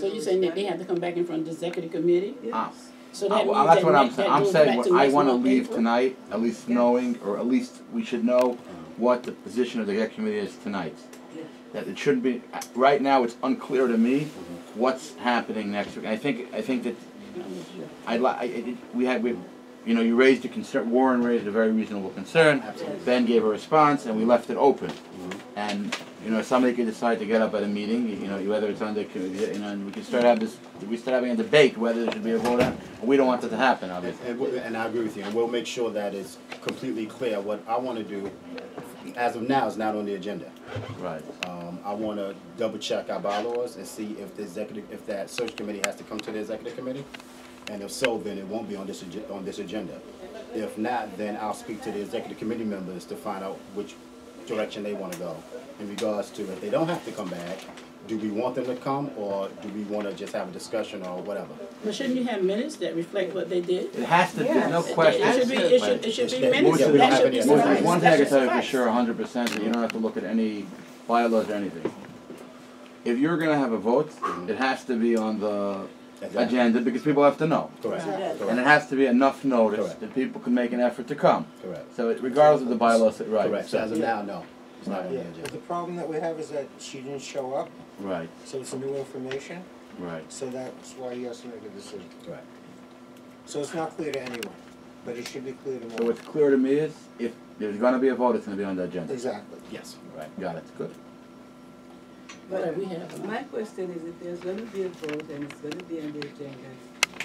So you're saying that they have to come back in front of the executive committee? So that means that's what I'm that saying. I'm goes saying back to I next want to month, leave April? tonight, at least knowing, or at least we should know what the position of the executive committee is tonight. That it shouldn't be, right now it's unclear to me what's happening next week. I think that you know, you raised a concern, Warren raised a very reasonable concern, Ben gave a response, and we left it open. And, you know, somebody could decide to get up at a meeting, you know, whether it's under, you know, and we can start having a debate whether there should be a vote on, we don't want that to happen, obviously. And I agree with you, and we'll make sure that it's completely clear. What I want to do, as of now, is not on the agenda. Right. I want to double check our bylaws and see if the if that search committee has to come to the executive committee, and if so, then it won't be on this agenda. If not, then I'll speak to the executive committee members to find out which direction they want to go. In regards to if they don't have to come back, do we want them to come, or do we want to just have a discussion or whatever? But shouldn't you have minutes that reflect what they did? It has to, there's no question. It should be minutes. Yeah, we don't have any. There's one thing I can tell you for sure, 100%, that you don't have to look at any bylaws or anything. If you're going to have a vote, it has to be on the agenda because people have to know. Correct. And it has to be enough notice that people can make an effort to come. Correct. So regardless of the bylaws, right. Correct. So as of now, no. It's not on the agenda. The problem that we have is that she didn't show up. Right. So it's new information. Right. So that's why he has to make a decision. Correct. So it's not clear to anyone, but it should be clear to more. So what's clear to me is if there's going to be a vote, it's going to be on the agenda. Exactly. Yes. Right. Got it. Good. But my question is if there's going to be a vote and it's going to be on the agenda,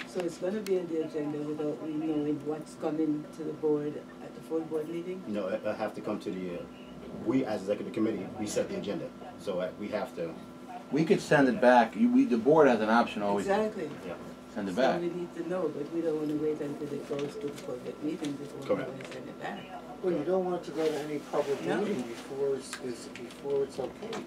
so it's going to be on the agenda without we knowing what's coming to the board at the full board meeting? No, I have to come to the, we as executive committee, we set the agenda. So we have to. We could send it back. The board has an option always. Exactly. Yeah. Send it So back. we need to know, but we don't want to wait until it goes to the public meeting before we want to send it back. Well, you don't want to go to any public meeting before it's okay.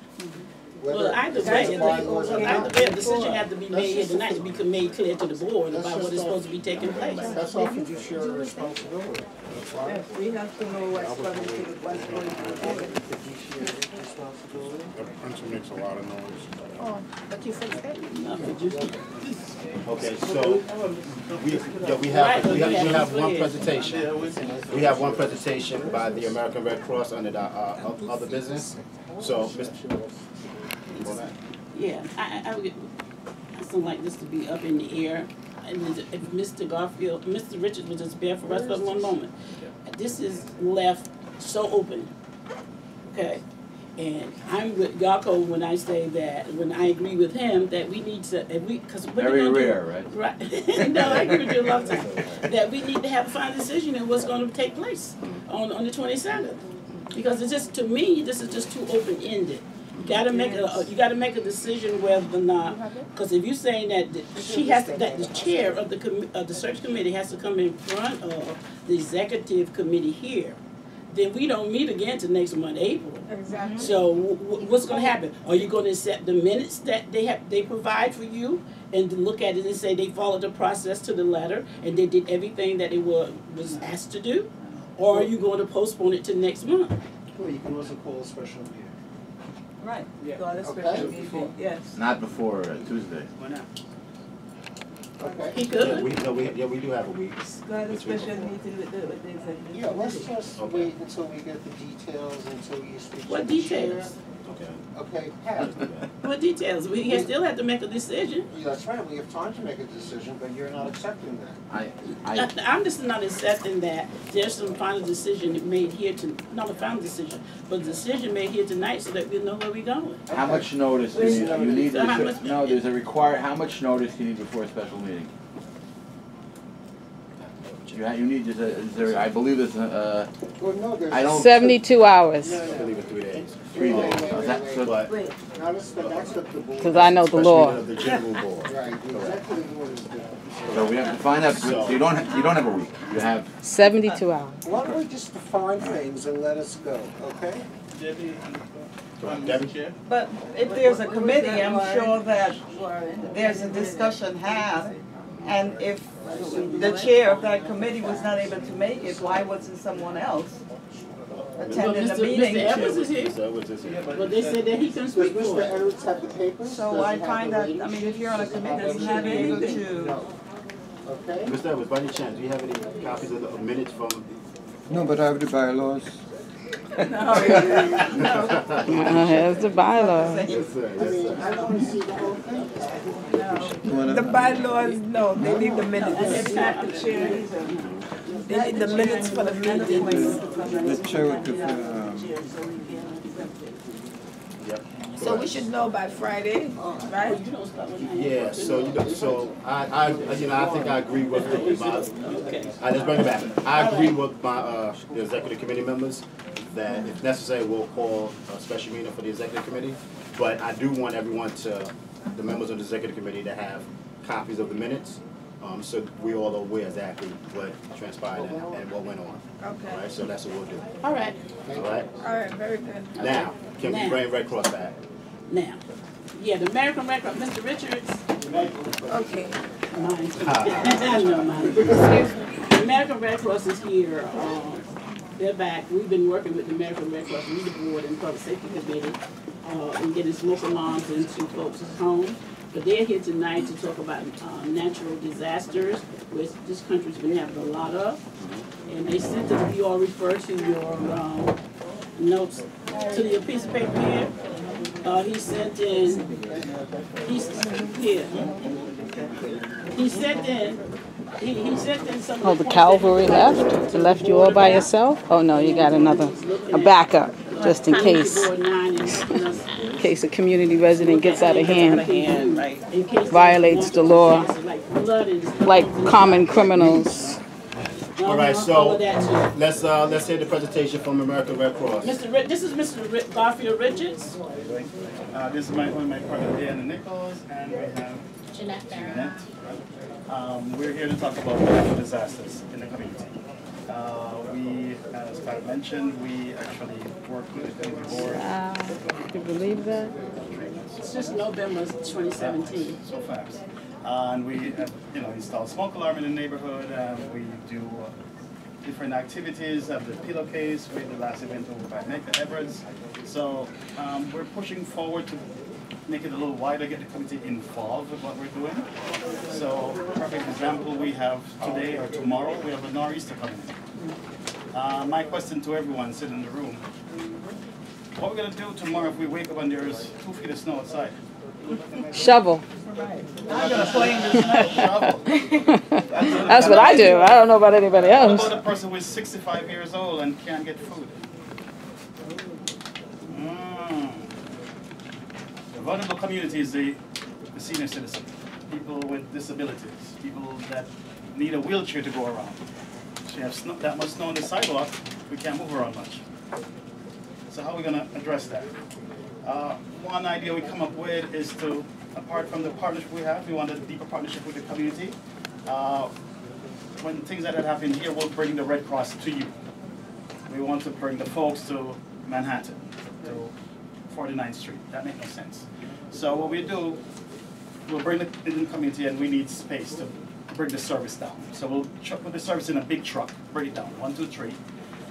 Well, either way, a decision has to be made here tonight to be made clear to the board about what is supposed to be taking place. That's all fiduciary responsibility. Yes, we have to know what's coming to the, what's going to the board. Fiduciary responsibility. That pencil makes a lot of noise. Oh, but you fixed that? No, but you. Okay, so we have one presentation. We have one presentation by the American Red Cross under the other business. So, Yeah, I still like this to be up in the air. And if Mr. Garfield, Mr. Richards would just bear for us for one moment. This is left so open, okay? And I'm with Yako when I say that, when I agree with him, that we need to, because Very rare, right? Right. No, I agree with you a lot of times. That we need to have a final decision on what's going to take place on the 27th. Because it's just, to me, this is just too open-ended. You gotta make a decision whether or not, because if you're saying that she has to, that the chair of the search committee has to come in front of the executive committee here, then we don't meet again till next month, April. Exactly. So what's going to happen? Are you going to accept the minutes that they provide for you and to look at it and say they followed the process to the letter and they did everything that they was asked to do? Or are you going to postpone it to next month? Well, you can also call a special meeting. Right. Yeah. Call a Okay. special meeting, yes. Not before Tuesday. Why not? Okay. He could. we do have a week. Call a special meeting with the executive. Yeah, let's just wait until we get the details, until you speak to What the details? Okay. chair. Okay, Pat. What details? We still have to make a decision. That's right, we have time to make a decision, but you're not accepting that. I'm just not accepting that there's some final decision made here not a final decision, but a decision made here tonight so that we know where we're going. How much notice do you need? So how much- No, there's a required, how much notice do you need before a special meeting? You need, I believe there's a, Well, no, there's. I don't. 72 hours. I believe it's 3 days. 3 days. Is that- so- But Wait, That's what the board. Because I know the special law. meeting of the general board. Right, the executive board is different. So we have to find out, so you don't have a week, you have, 72 hours. Why don't we just define things and let us go, okay? Debbie? But if there's a committee, I'm sure that there's a discussion had, and if the chair of that committee was not able to make it, why wasn't someone else? attended the Mr. meeting Evans too. is here, So what's this? but they said that he couldn't Does speak for Mr. it. Edwards have the papers? So Does I he have find the that, ratings? I mean, if you're on a committee, you should have be able anything. to. No. Okay. Mr. Edwards, by any chance, do you have any copies of the minutes from? No, but I have the bylaws. Here's the bylaw. Yes, sir. I mean, I don't want to see the whole thing. The bylaws, no, they need the minutes. They need the minutes for the meetings. The chair would prefer, So we should know by Friday, right? Yeah, so I think I agree with I just bring it back. I agree with my the executive committee members that if necessary we'll call a special meeting for the executive committee. But I do want everyone the members of the executive committee to have copies of the minutes, so we all are aware exactly what transpired and what went on. Okay. All right, so that's what we'll do. All right, All right. All right, very good. Now, can we Now. bring Red Cross back? now. Yeah, the American Red Cross, Mr. Richards. Okay. Mine. I know mine. The American Red Cross is here. They're back. We've been working with the American Red Cross Leader Board and Public Safety Committee in getting smoke alarms into folks' homes. But they're here tonight to talk about natural disasters, which this country's been having a lot of. And they sent it, you all refer to your notes, to your piece of paper here. He sent in some. Oh, the cavalry left? They left you all by yourself? Oh, no, you got a backup, just in case. In case a community resident gets out of hand, violates the law, like common criminals. All right, so let's hear the presentation from American Red Cross. This is Mr. Garfield Richards. This is one of my partners, Diana Nichols, and we have Jeanette. We're here to talk about natural disasters in the community. As Pat mentioned, we actually work with the community board. Can you believe that? It's just November 2017. So fast. And we have, install smoke alarm in the neighborhood. We do different activities. Have the pillowcase with the last event over by Michael Liburd. So we're pushing forward to make it a little wider, get the community involved with what we're doing. So, perfect example, we have today or tomorrow, we have a nor'easter coming in. My question to everyone sitting in the room, what we're going to do tomorrow if we wake up and there's 2 feet of snow outside? Shovel. I'm gonna play in the snow. Shovel. That's what I do. I don't know about anybody What else. about a person who is 65 years old and can't get food? The vulnerable community is the senior citizen, people with disabilities, people that need a wheelchair to go around. So you have that much snow on the sidewalk, we can't move around much. So how are we going to address that? One idea we come up with is to, apart from the partnership we have, we want a deeper partnership with the community. When things like that happen here, we'll bring the Red Cross to you. We want to bring the folks to Manhattan, to 49th Street. That makes no sense. So what we do, we'll bring the community and we need space to bring the service down. So we'll put the service in a big truck, bring it down, 1, 2, 3.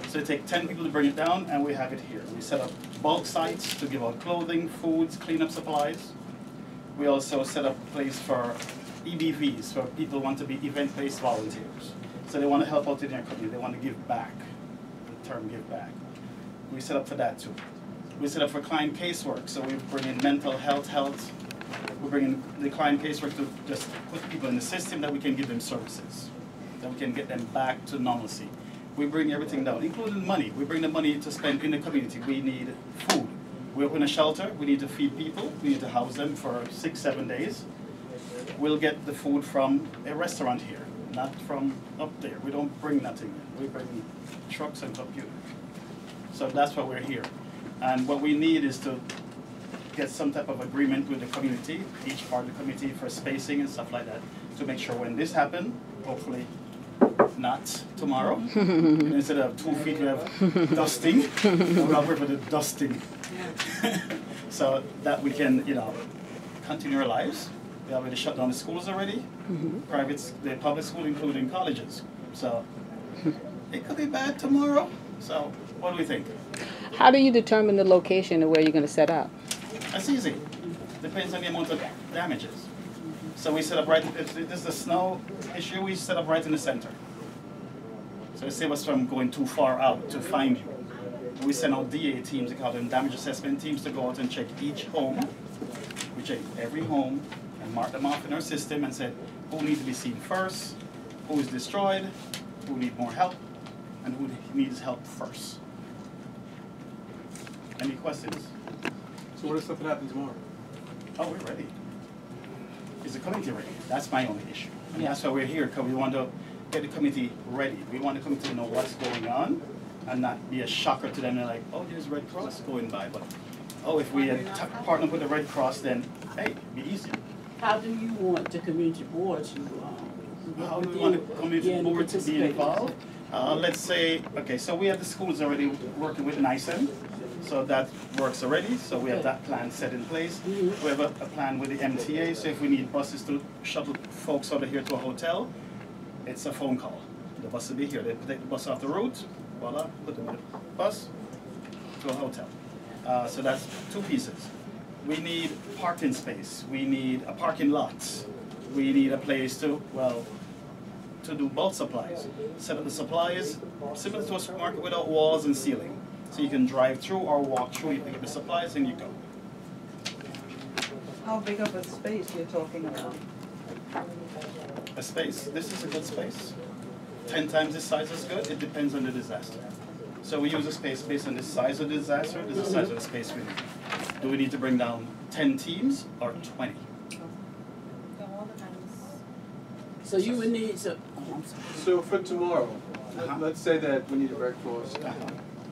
So it takes 10 people to bring it down and we have it here. We set up bulk sites to give out clothing, foods, cleanup supplies. We also set up a place for EBVs, for people who want to be event-based volunteers. So they want to help out in their community, they want to give back, the term give back. We set up for that too. We set up for client casework, so we bring in mental health. We bring in the client casework to just put people in the system that we can give them services, that we can get them back to normalcy. We bring everything down, including money. We bring the money to spend in the community. We need food. We open a shelter, we need to feed people, we need to house them for 6, 7 days. We'll get the food from a restaurant here, not from up there. We don't bring nothing in. We bring trucks and computer. So that's why we're here. And what we need is to get some type of agreement with the community, each part of the community, for spacing and stuff like that, to make sure when this happens, hopefully not tomorrow, instead of 2 feet we have dusting, we're not working with the dusting. So that we can, continue our lives. We already shut down the schools already, the public school, including colleges. So it could be bad tomorrow. So, what do we think? How do you determine the location of where you're going to set up? That's easy. Depends on the amount of damages. So we set up right, if this is a snow issue, we set up right in the center. So it saves us from going too far out to find you. We send out DA teams, they call them damage assessment teams, to go out and check each home. We check every home and mark them off in our system and say who needs to be seen first, who is destroyed, who needs more help, and who needs help first. Any questions? So what if something happens tomorrow? Oh, we're ready. Is the committee ready? That's my only issue. And that's why we're here, because we want to get the committee ready. We want the committee to know what's going on and not be a shocker to them. They're like, oh, there's Red Cross going by. But, oh, if we had partnered with the Red Cross, then, hey, it'd be easier. How do you want the community board to How do we want the community board to be involved? Let's say, okay, so we have the schools already working with NICEM. So that works already, so we have that plan set in place. We have a plan with the MTA, so if we need buses to shuttle folks out of here to a hotel, it's a phone call. The bus will be here. They take the bus off the route, voila, put them in the bus to a hotel. So that's two pieces. We need parking space. We need a parking lot. We need a place to, well, to do bulk supplies. Set up the supplies similar to a supermarket without walls and ceiling. So you can drive through or walk through, you pick up the supplies and you go. How big of a space you're talking about? A space, this is a good space. 10 times this size is good, it depends on the disaster. So we use a space based on the size of the disaster, this is the size of the space we need. Do we need to bring down 10 teams or 20? So you would need to, So for tomorrow, let's say that we need a Red Cross.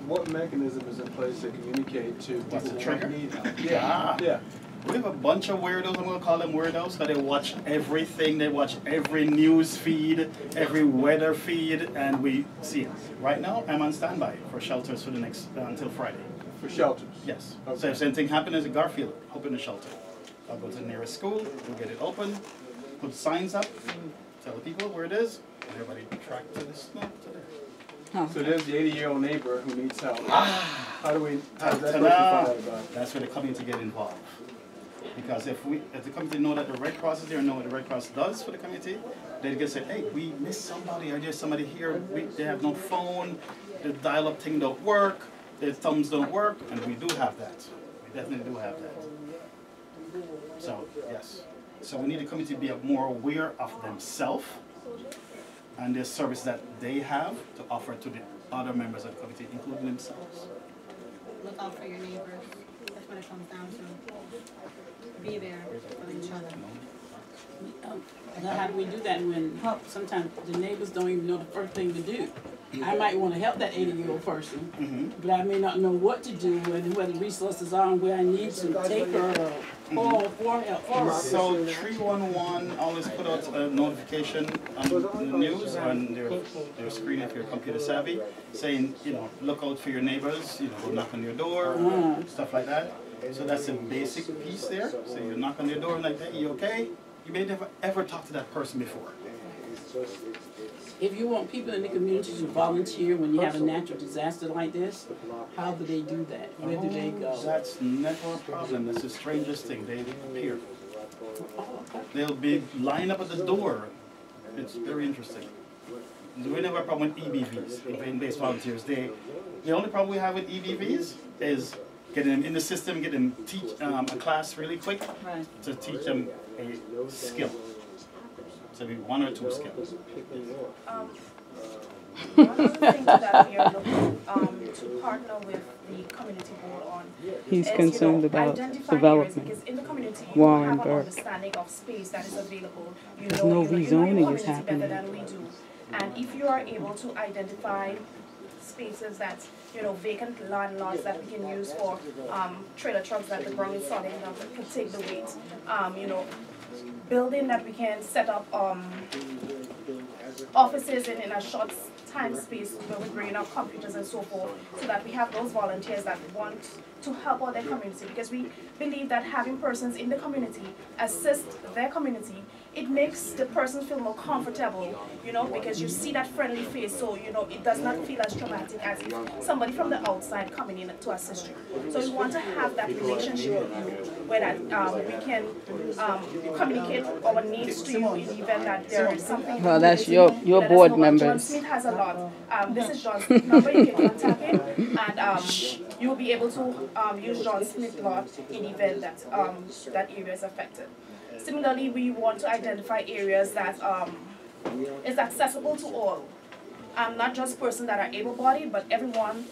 What mechanism is in place to communicate to people What's the who trigger? need help? Yeah. Yeah. We have a bunch of weirdos, I'm going to call them weirdos, because they watch everything. They watch every news feed, every weather feed, and we see it. Right now, I'm on standby for shelters for the next, until Friday. For shelters? Yes. Okay. So if anything happens at Garfield, open the shelter. I'll go to the nearest school, we'll get it open, put signs up, tell the people where it is, and everybody track to this, to there. So there's the 80-year-old neighbor who needs help. How does that person find out about it? That's where the community get involved. Because if the community know that the Red Cross is there and know what the Red Cross does for the community, they can say, hey, we missed somebody, or there's somebody here, they have no phone, the dial-up thing don't work, their thumbs don't work, and we do have that. We definitely do have that. So, yes. So we need the community to be more aware of themselves and the service that they have to offer to the other members of the community, including themselves. Look out for your neighbors. That's what it comes down to. Be there for each other. how do we do that when sometimes the neighbors don't even know the first thing to do? I might want to help that 80-year-old person, but I may not know what to do and where the resources are and where I need to take her or for help. So 311 always put out a notification on the news on their screen if you're computer savvy, saying, you know, look out for your neighbors, you know, go knock on your door, stuff like that. So that's a basic piece there. So you knock on their door and like, hey, you okay? You may never ever talk to that person before. If you want people in the community to volunteer when you have a natural disaster like this, how do they do that? Where do they go? That's never a problem. That's the strangest thing. They appear. They'll be lined up at the door. It's very interesting. We never have a problem with EBVs, event-based volunteers. The only problem we have with EBVs is getting them in the system, get them teach a class really quick to teach them a skill. So maybe one or two skills. One of the things that we are looking to partner with the community board on He's is, concerned about identifying development. areas, because in the community Warren you have an Burke. understanding of space that is available. You There's know, no you know your rezoning is community happening. better than we do. And if you are able to identify spaces that, you know, vacant land lots that we can use for trailer trucks that the ground is solid enough that could take the weight, you know, building that we can set up offices in a short time space where we bring in our computers and so forth, so that we have those volunteers that want to help out their community, because we believe that having persons in the community assist their community, it makes the person feel more comfortable, you know, because you see that friendly face, so, you know, it does not feel as traumatic as if somebody from the outside coming in to assist you. So we want to have that relationship with you, where that we can communicate our needs to you in the event that there is something. Well, that's your board members. John Smith has a lot. This is John Smith's number, you can contact him, and you will be able to use John Smith's lot in the event that that area is affected. Similarly, we want to identify areas that is accessible to all. Not just persons that are able-bodied, but everyone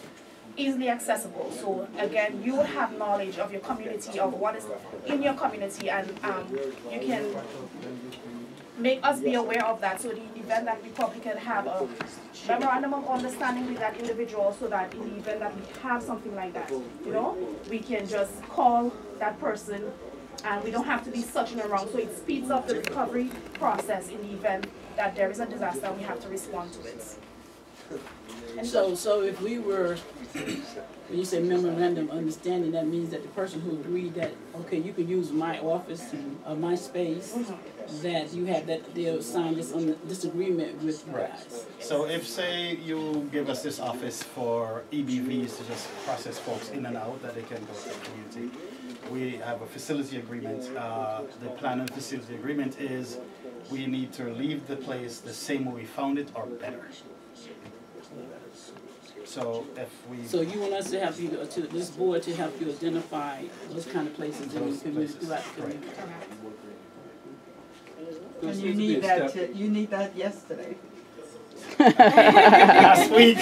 easily accessible. So again, you will have knowledge of your community, of what is in your community, and you can make us be aware of that, so in the event that we probably can have a memorandum of understanding with that individual, so that in the event that we have something like that, you know, we can just call that person and we don't have to be searching around. So it speeds up the recovery process in the event that there is a disaster and we have to respond to it. And so if we were, when you say memorandum understanding, that means that the person who agreed that, okay, you could use my office or my space, that you have that they'll sign this agreement with you guys. So if, say, you give us this office for EBVs to just process folks in and out, that they can go to the community, we have a facility agreement. The plan and facility agreement is we need to leave the place the same way we found it or better. So if we... So you want us to help you, to this board, to help you identify those kind of places in the community, throughout the community. And you need that. You need that yesterday. Last week.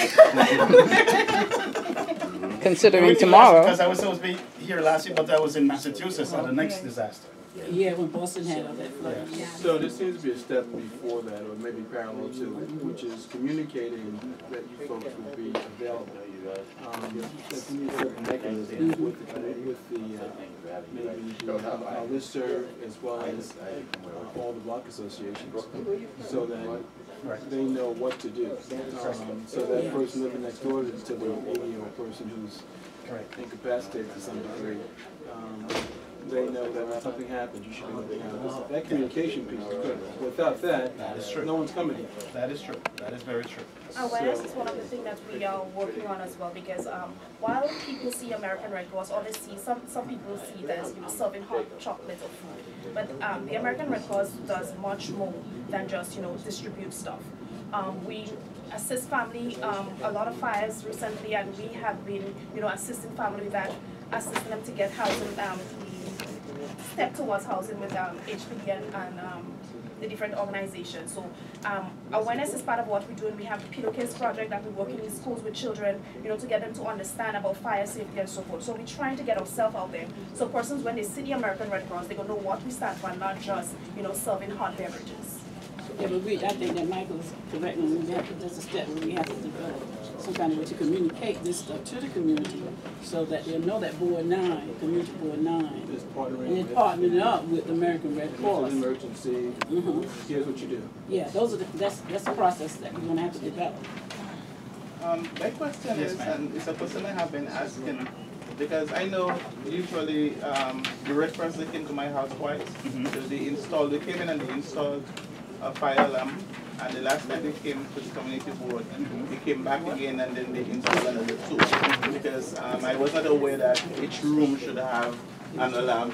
Considering tomorrow. Because I was supposed to be here last week, but I was in Massachusetts at the next disaster. Yeah, when Boston had all that flood. Yeah. So there seems to be a step before that, or maybe parallel to it, which is communicating that you folks would be available. That you need certain mechanisms with the maybe our listserv as well as all the block associations, so that they know what to do. So that person living next door to the 80-year-old person who's incapacitated to some degree, they know that when something happens, you should be looking out. That communication piece is critical. Without that, is true. No one's coming here. That is true. That is very true. Awareness is one of the things that we are working on as well, because while people see American Red Cross, or they see some people see this, serving hot chocolate or food, but the American Red Cross does much more than just distribute stuff. We assist family. A lot of fires recently, and we have been assisting family that assisting them to get housing. Step towards housing with HPD and the different organizations. So awareness is part of what we're doing. We have the Pillowcase project that we're working in schools with children, to get them to understand about fire safety and so forth. So we're trying to get ourselves out there. So persons, when they see the American Red Cross, they're going to know what we stand for, not just, serving hot beverages. Yeah, but I think that Michael's correct when we have to, there's a step where we have to develop some kind of way to communicate this stuff to the community, so that they'll know that Board 9, Community Board 9, is partnering up with the American Red Cross. It's an emergency. Here's what you do. Yeah, that's the process that we're going to have to develop. My question is, and it's a question I have been asking, because I know usually the Red Cross, they came to my house twice. So they came in and they installed a fire alarm, and the last time they came to the community board, they came back again and then they installed another 2, because I was not aware that each room should have an alarm.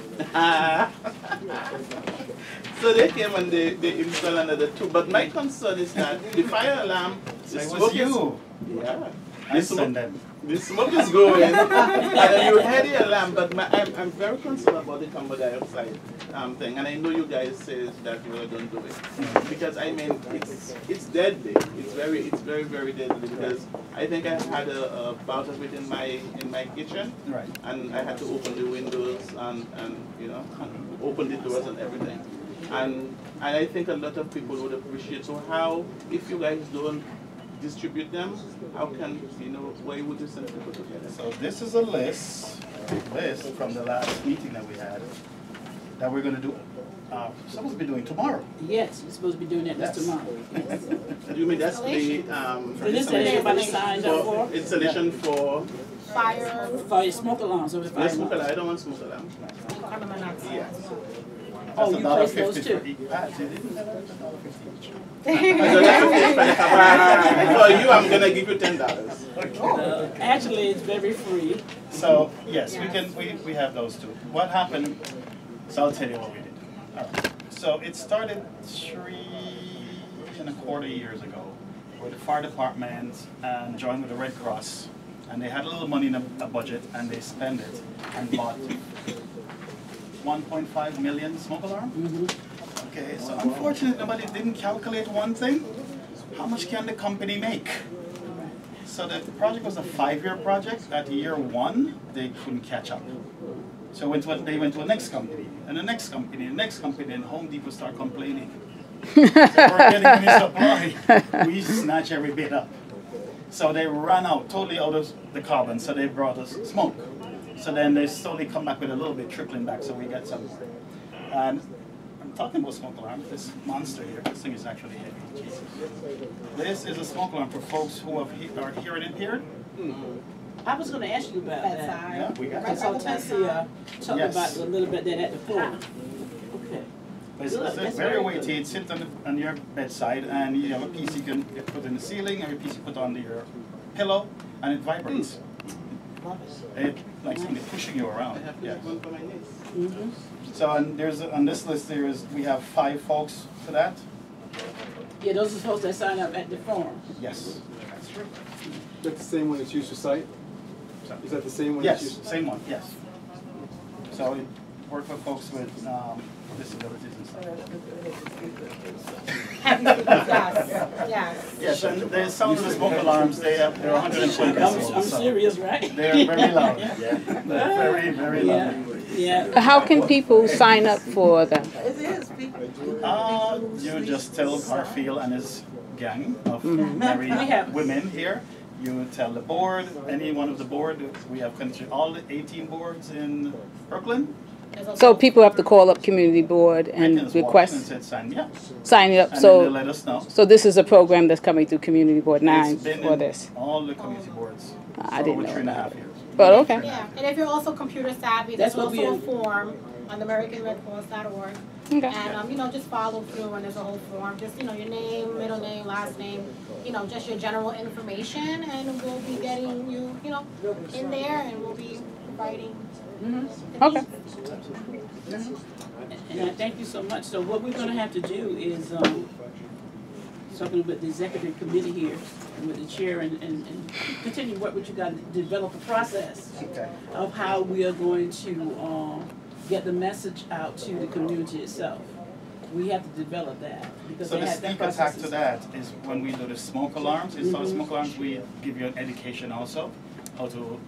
So they came and they installed another 2, but my concern is that the fire alarm, the smoke is, the smoke is going, and you hear the alarm, but I'm very concerned about the carbon dioxide thing, and I know you guys say that you are going to do it, because I mean it's deadly. It's very very deadly, because I think I had a bout of it in my kitchen, and I had to open the windows and open the doors and everything, and I think a lot of people would appreciate. So how, if you guys don't distribute them, how can, why would you send people together? So this is a list from the last meeting that we had that we're going to do, supposed to be doing tomorrow. Yes, you're supposed to be doing that tomorrow. Yes. Do you mean that's the installation for? Installation for Fire. Fire, smoke alarms over the fire Yes, smoke alarms. alarm. I don't want smoke alarm. Carbon monoxide. Yes. Oh, you place those $1.50 too? for each. For you, I'm gonna give you $10. Actually, it's very free. So yes, we have those two. What happened? So I'll tell you what we did. All right. So it started 3.25 years ago, with the fire department and joined with the Red Cross, and they had a little money in a budget, and they spent it and bought 1.5 million smoke alarm. Okay, so unfortunately, nobody didn't calculate one thing. How much can the company make? So the project was a 5-year project. At year 1, they couldn't catch up. So they went to the next company, and the next company, and the next company, and Home Depot started complaining. They weren't getting any supply. We snatched every bit up. So they ran out, totally out of the carbon, so they brought us smoke. So then they slowly come back with a little bit, tripling back, so we get some more. And I'm talking about smoke alarm, this monster here, this thing is actually heavy. Jesus. This is a smoke alarm for folks who are hearing impaired. I was going to ask you about that. Yeah, we got So Tessia talked Yes. about a little bit that at the fore. Okay. It's very weighty. It sits on your bedside, and you have a piece you can put in the ceiling, or a piece you put under your pillow, and it vibrates. It like somebody pushing you around. Yes. So on this list we have 5 folks for that. Yeah, those are folks that sign up at the forum. Yes, that's true. That's the same one that's used for site? Is that the same one? Yes, that's used? same one. Yes. So we work with folks with disabilities and stuff. Yes, and there's some of the smoke alarms. They're 120 decibels. I'm serious, right? They're very loud. Very, very loud. Yeah. How can people sign up for them? You just tell Garfield and his gang of married women here. You tell the board, any one of the board. We have all the 18 boards in Brooklyn. So people have to call up community board and request sign up. Sign it up. And So then they'll let us know. So this is a program that's coming through Community Board 9 It's been for in this. all the community boards. I didn't know. 3.5 years. But okay. Yeah, and if you're also computer savvy, there's also a form on AmericanRedCross.org. Okay. And just follow through, and there's a whole form. Just your name, middle name, last name. Just your general information, and we'll be getting you, in there, and we'll be providing. Okay. And I thank you so much. So what we're going to have to do is talking with the executive committee here and with the chair and continue to work with you guys to develop a process of how we are going to get the message out to the community itself. We have to develop that. Because So the sneak attack to that is when we do the smoke alarms. Instead of smoke alarms, we give you an education also, how to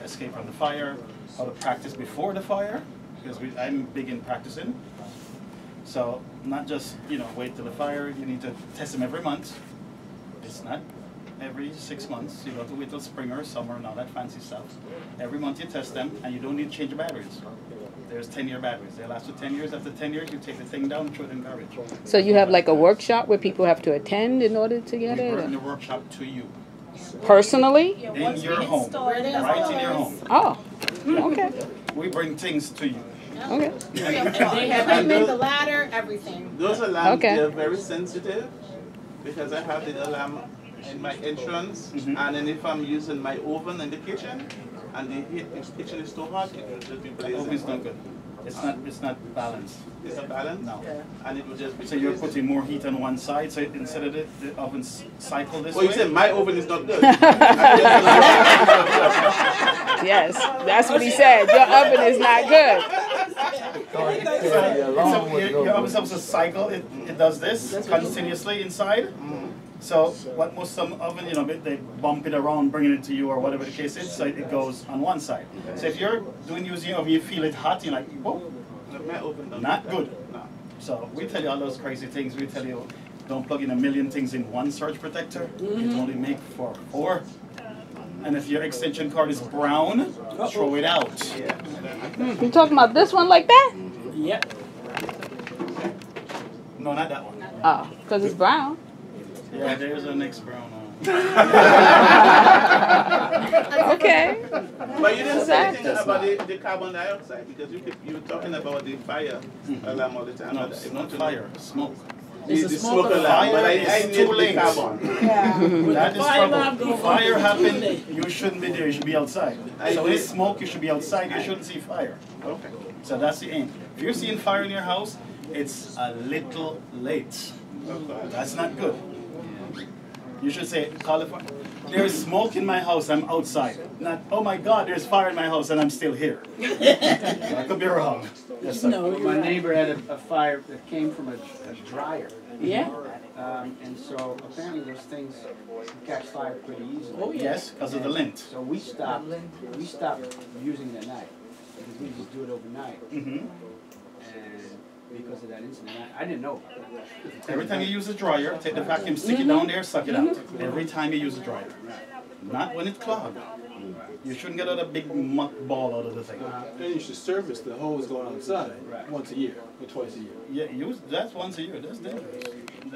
escape from the fire, how to practice before the fire, because I'm big in practicing. So not just wait till the fire. You need to test them every month. It's not every 6 months. You don't have to wait till spring or summer and all that fancy stuff. Every month you test them, and you don't need to change the batteries. There's 10-year batteries. They last for 10 years. After 10 years, you take the thing down and throw it in garbage. So you have like a workshop where people have to attend in order to get We it? bring the workshop to you. Personally? In your home. Right in your home. Oh, okay. We bring things to you. Okay. Equipment, the ladder, everything. Those alarms, they're very sensitive because I have the alarm in my entrance, and then if I'm using my oven in the kitchen, and the kitchen is too hot, it will just be blazing. The oven's not good. It's not balanced. It's not balanced? No. And it will just be So you're blazing. putting more heat on one side, so instead of the oven cycle this Well, way. you said my oven is not good. Yes, that's what he said. Your oven is not good. Your oven supposed to cycle. It does this continuously inside. So what most some oven, they bump it around, bringing it to you or whatever the case is, so it goes on one side. So if you're using your oven, you feel it hot, you're like, whoa, not good. So we tell you all those crazy things. We tell you, don't plug in 1 million things in one surge protector. It only make for 4. And if your extension cord is brown, throw it out. You talking about this one like that? Yep. No, not that one. Oh, because it's brown. Yeah, there's a next brown one. Okay. But you didn't say anything about the carbon dioxide, because you were talking about the fire alarm all the time. No, it's not fire, smoke. It's the smoke alarm, but I need the carbon. Yeah. That is trouble. If fire happens, you shouldn't be there, you should be outside. So when it's smoke, you should be outside, you shouldn't see fire. Okay. So that's the aim. If you're seeing fire in your house, it's a little late. That's not good. You should say, call it fire. There's smoke in my house, I'm outside. Not, oh my God, there's fire in my house and I'm still here. I could be wrong. Yes, sir. No, my neighbor had a fire that came from a dryer. Yeah. And so apparently those things catch fire pretty easily. Oh, yes, because of the lint. So we stopped using it at night because we just do it overnight. And because of that incident, I didn't know about it. Every time you use a dryer, take the vacuum, stick it down there, suck it out. Every time you use a dryer. Not when it's clogged. You shouldn't get out a big muck ball out of the thing. And you should service the hose going outside once a year or twice a year. Yeah, that's once a year. That's dangerous.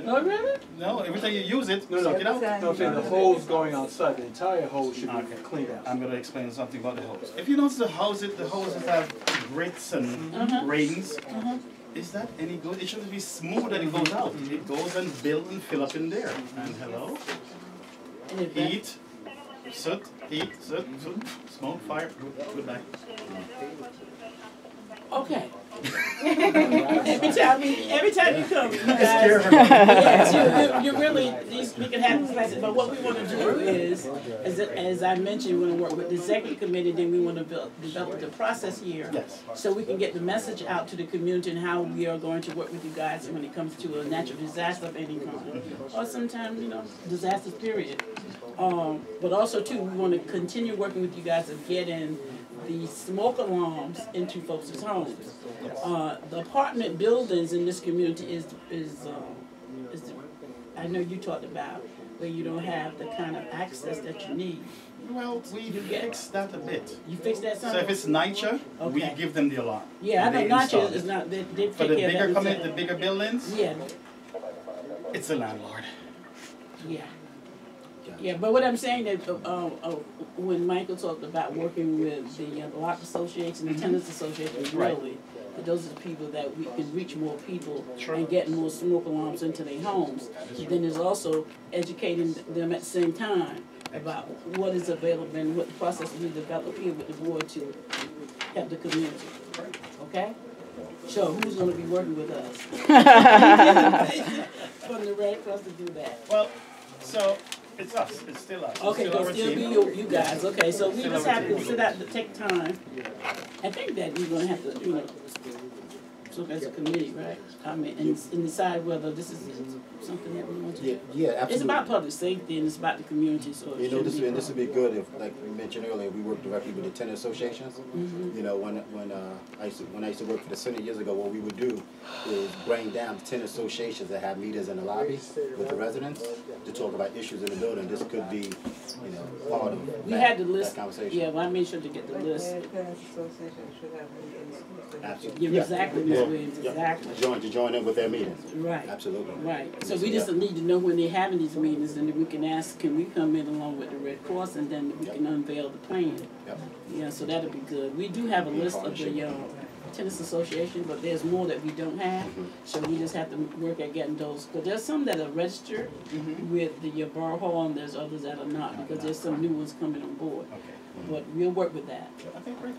Oh, really? No, every time you use it, No, suck it out. No, I'm saying the hose going outside, the entire hose should be cleaned out. I'm going to explain something about the hose. If you notice the hoses have grits and rings. Is that any good? It shouldn't be smooth and it goes out. It goes and build and fill up in there. And hello? Eat, soot, smoke, fire, goodbye. Okay. every time you come, you guys, yes, you really, we can have these classes, but what we want to do is, as I mentioned, we want to work with the executive committee, then we want to develop the process here, so we can get the message out to the community and how we are going to work with you guys when it comes to a natural disaster of any kind, or sometimes, disasters, period. But also, too, we want to continue working with you guys of getting the smoke alarms into folks' homes. The apartment buildings in this community is I know you talked about where you don't have the kind of access that you need. Well, we fixed that a bit. You fixed that some? So if it's NYCHA, we give them the alarm. Yeah, I know NYCHA is not, they take for the care of bigger the bigger buildings, it's the landlord. Yeah. Yeah, but what I'm saying is, when Michael talked about working with the Block Association, the Tenants Association, really, those are the people that we can reach more people and get more smoke alarms into their homes. But then there's also educating them at the same time about what is available and what the process we develop here with the board to help the community. Okay? So who's going to be working with us? From the Red Cross to do that. Well, so it's us. It's still us. Okay, it'll still be you guys. Okay, so we just have to sit out to take time. I think that we're going to have to, look as a committee, right? I mean, and decide whether this is something that we want to do. Yeah, absolutely. It's about public safety and it's about the community, so this would be good if, like we mentioned earlier, we work directly with the tenant associations. When I used to work for the city years ago, what we would do is bring down the tenant associations that have meetings in the lobby with the residents to talk about issues in the building. This could be, part of we had the list. That conversation. Yeah, well, I made sure to get the list. Absolutely. Yeah, exactly, Ms. Williams, exactly. To join in with their meetings. Right. Absolutely. Right. So we just need to know when they're having these meetings, and then we can ask, can we come in along with the Red Cross, and then we can unveil the plan. Yeah, so that'll be good. We do have a list of the tennis association, but there's more that we don't have, so we just have to work at getting those. But there's some that are registered with the Borough Hall, and there's others that are not, because there's some new ones coming on board. But we'll work with that.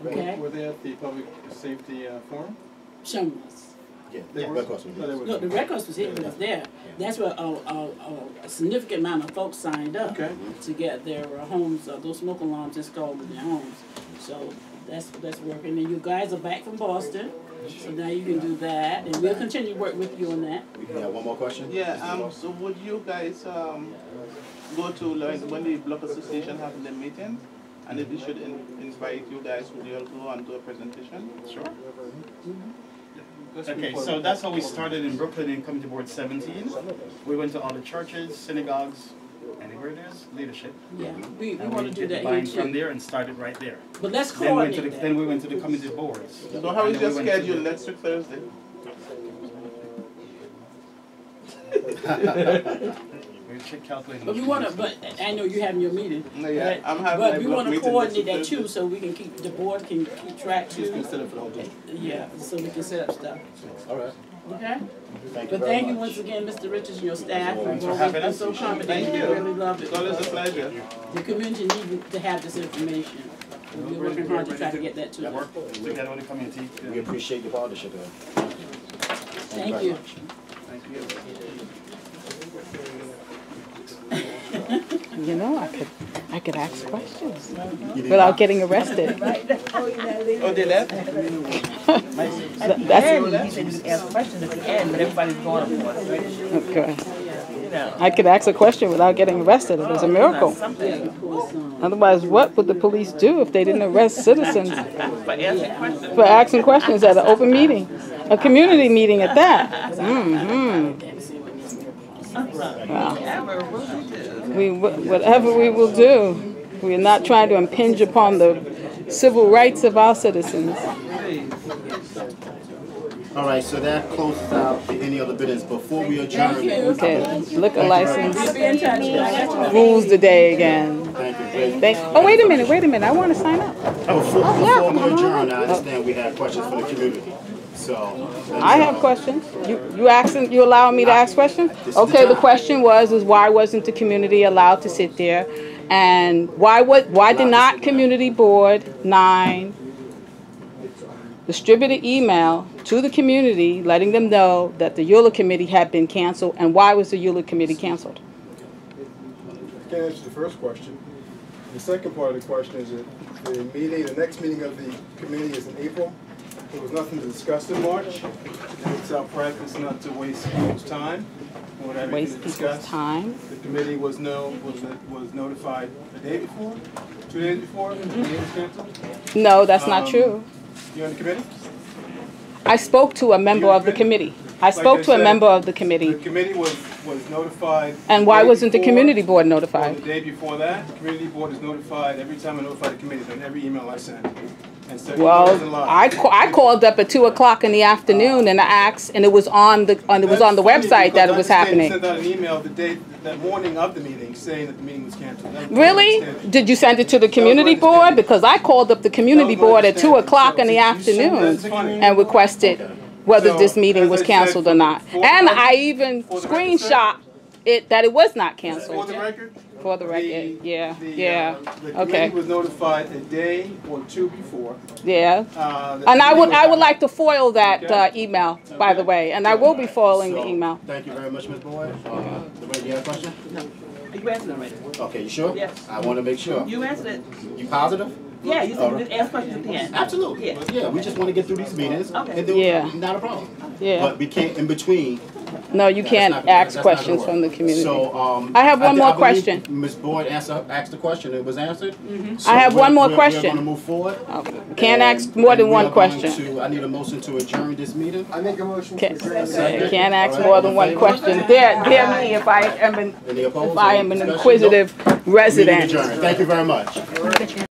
Okay? Were they at the public safety forum? Some of us. Yeah, the Red Cross was there. No, the Red Cross was here, it was there. That's where a significant amount of folks signed up to get their homes, those smoke alarms installed in their homes. So that's working. And you guys are back from Boston, so now you can do that, and we'll continue to work with you on that. Yeah, one more question? Yeah, so would you guys go to, like, when the Block Association have their meetings, and if we should invite you guys, would you all go and do a presentation? Sure. Okay, so that's how we started in Brooklyn in Community Board 17. We went to all the churches, synagogues, anywhere there's leadership. Yeah, we want to do that here too. From there and started right there. But let's coordinate Then we went to the community boards. So how is your schedule next week Thursday? calculating. But we wanna, but I know you're having your meeting. No, yeah, but- I'm having But my we block wanna meeting coordinate next that too, Thursday. so we can keep, the board can keep track too. Just consider for the whole day. Yeah, so we can set up stuff. All right. Okay? Thank you But very thank you much. once again, Mr. Richards and your staff. Thanks You've for always having been us. so accommodating. Thank you. We really loved it. It's always a pleasure. The community needed to have this information. We're working hard to try to get that to them. Work together with the community. We appreciate the partnership. Thank you. Thank you. You know, I could ask questions without getting arrested. Oh, they left? That's You said you ask questions at the end, but everybody's going for it, right? okay. You know. I could ask a question without getting arrested. It was a miracle. Otherwise, what would the police do if they didn't arrest citizens For asking questions. for asking questions at an open meeting, a community meeting at that? Whatever we will do, we are not trying to impinge upon the civil rights of our citizens. All right, so that closes out any other business before we adjourn. Okay, liquor license We'll be in touch. rules the day again. Thank you. Oh, wait a minute, I want to sign up. Before we adjourn, I understand we have questions for the community. So I have questions. You allowing me to ask questions? This is the Okay, the time. question was why wasn't the community allowed to sit there? And why did not community board 9 distribute an email to the community letting them know that the ULURP committee had been canceled, and why was the ULURP committee canceled? I can't answer the first question. The second part of the question is that the next meeting of the committee is in April. There was nothing to discuss in March. It's our practice not to waste people's time. Waste people's time. The committee was notified the day before, 2 days before, the meeting was canceled. No, that's not true. You on the committee? I spoke to a member of the committee. I spoke to a member of the committee. The committee was notified. And why day wasn't the before. community board Well, notified? the day before that, the community board is notified every time I notify the committee on every email I send. And so Well, it wasn't live. I called up at 2 o'clock in the afternoon and I asked, and it was on the That's funny website that it was because I understand happening. you sent out an email that morning of the meeting saying that the meeting was canceled. That was my Really? understanding. Did you send it to the community board? Because I called up the community board at 2 o'clock in the afternoon and requested whether this meeting was canceled or not. And I even screenshot it that it was not canceled. For the record? For the record, yeah. The Okay. committee was notified a day or two before. Yeah. that And the I meeting was would like to foil that email, by the way, and I will be foiling the So, email. Thank you very much, Ms. Boyd. Do you have a question? No. You answered it already. Okay, you sure? Yes. I want to make sure. You answered it. You positive? Yeah, you All said right. just ask questions at the end. Absolutely. Yeah. Yeah, we just want to get through these meetings. Okay. And then Yeah. not a problem. Yeah. But we can't, in between. No, you that's can't not- ask that's not questions gonna from the work. community. So, I have one more believe question. Ms. Boyd asked the question, it was answered? So I have one more We're question. going to move forward. Can't And- ask more than and we one are going question. I need a motion to adjourn this meeting. I make a motion to Can't adjourn. can't ask All right, more all than in one favor? question. Dare me if I am Any opposed? if I am an Discussion? inquisitive Nope. Meeting resident. adjourned. Thank you very much.